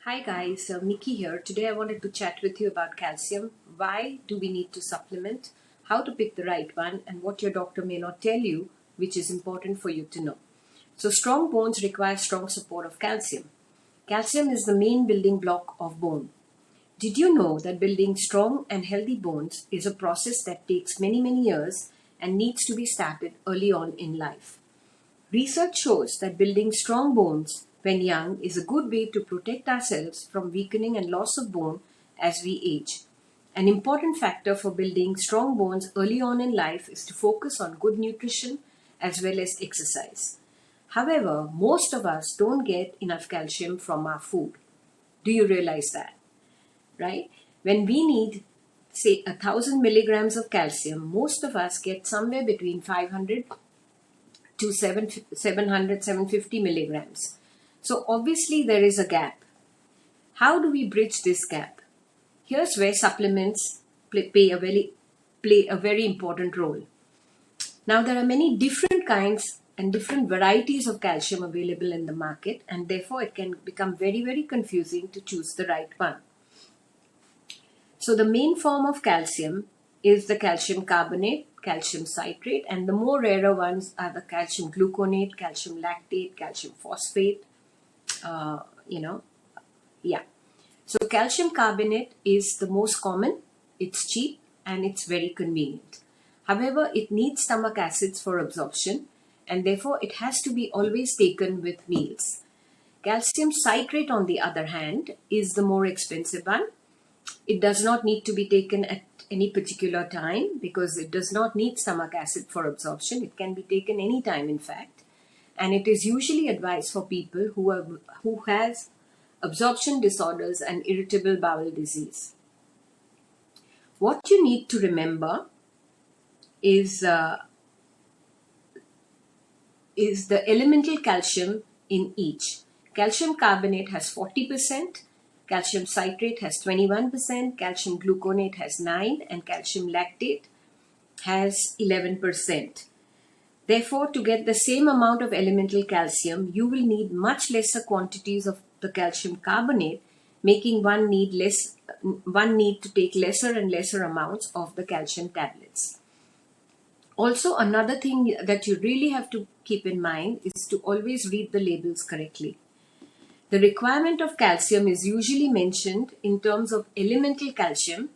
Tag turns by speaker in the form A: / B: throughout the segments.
A: Hi guys, Nikki here. Today I wanted to chat with you about calcium. Why do we need to supplement? How to pick the right one, and what your doctor may not tell you, which is important for you to know. So, strong bones require strong support of calcium. Calcium is the main building block of bone. Did you know that building strong and healthy bones is a process that takes many years and needs to be started early on in life? Research shows that building strong bones when young is a good way to protect ourselves from weakening and loss of bone as we age. An important factor for building strong bones early on in life is to focus on good nutrition as well as exercise. However, most of us don't get enough calcium from our food. Do you realize that? Right? When we need, say, 1,000 milligrams of calcium, most of us get somewhere between 500 to 750 milligrams. So obviously there is a gap. How do we bridge this gap? Here's where supplements play a very important role. Now there are many different kinds and different varieties of calcium available in the market, and therefore it can become very confusing to choose the right one. So the main form of calcium is the calcium carbonate, calcium citrate, and the more rarer ones are the calcium gluconate, calcium lactate, calcium phosphate. Yeah. So calcium carbonate is the most common. It's cheap and it's very convenient. However, it needs stomach acids for absorption, and therefore it has to be always taken with meals. Calcium citrate, on the other hand, is the more expensive one. It does not need to be taken at any particular time because it does not need stomach acid for absorption. It can be taken any time, in fact, and it is usually advised for people who has absorption disorders and irritable bowel disease. What you need to remember is the elemental calcium in each. Calcium carbonate has 40%. Calcium citrate has 21%, calcium gluconate has 9%, and calcium lactate has 11%. Therefore, to get the same amount of elemental calcium, you will need much lesser quantities of the calcium carbonate, making one need to take lesser and lesser amounts of the calcium tablets. Also, another thing that you really have to keep in mind is to always read the labels correctly. The requirement of calcium is usually mentioned in terms of elemental calcium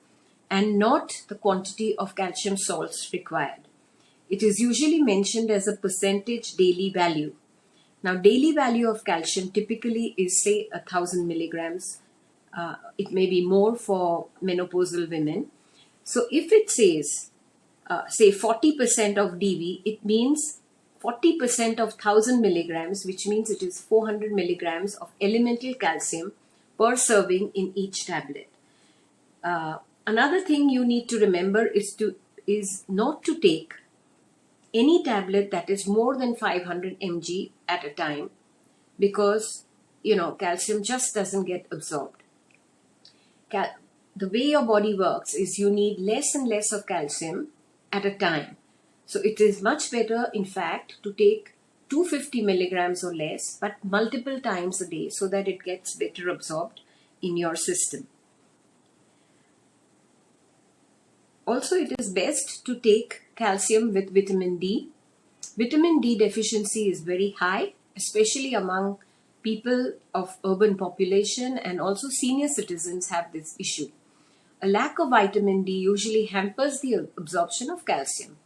A: and not the quantity of calcium salts required. It is usually mentioned as a percentage daily value. Now, daily value of calcium typically is, say, 1,000 milligrams. It may be more for menopausal women. So, if it says, say, 40% of DV, it means 40% of 1,000 milligrams, which means it is 400 milligrams of elemental calcium per serving in each tablet. Another thing you need to remember is not to take any tablet that is more than 500 mg at a time, because calcium just doesn't get absorbed. The way your body works is you need less and less of calcium at a time. So it is much better, in fact, to take 250 milligrams or less, but multiple times a day so that it gets better absorbed in your system. Also, it is best to take calcium with vitamin D. Vitamin D deficiency is very high, especially among people of urban population, and also senior citizens have this issue. A lack of vitamin D usually hampers the absorption of calcium.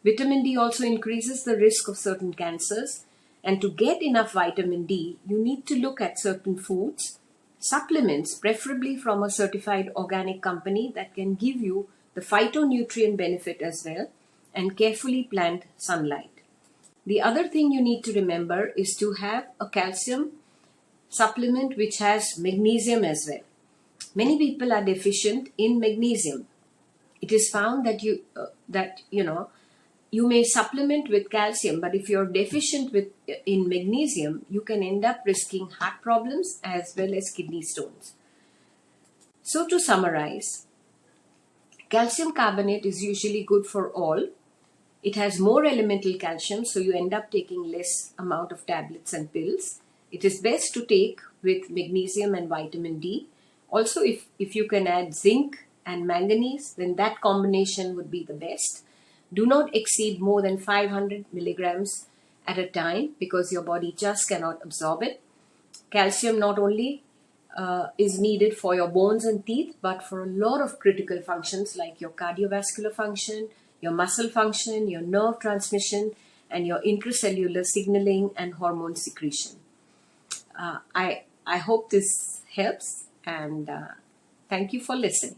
A: Vitamin D also increases the risk of certain cancers, and to get enough vitamin D, you need to look at certain foods, supplements, preferably from a certified organic company that can give you the phytonutrient benefit as well, and carefully planned sunlight. The other thing you need to remember is to have a calcium supplement which has magnesium as well. Many people are deficient in magnesium. It is found that you may supplement with calcium, but if you're deficient in magnesium, you can end up risking heart problems as well as kidney stones. So to summarize, calcium carbonate is usually good for all. It has more elemental calcium, so you end up taking less amount of tablets and pills. It is best to take with magnesium and vitamin D. Also, if you can add zinc and manganese, then that combination would be the best. Do not exceed more than 500 milligrams at a time because your body just cannot absorb it. Calcium not only is needed for your bones and teeth, but for a lot of critical functions like your cardiovascular function, your muscle function, your nerve transmission, and your intracellular signaling and hormone secretion. I hope this helps, and thank you for listening.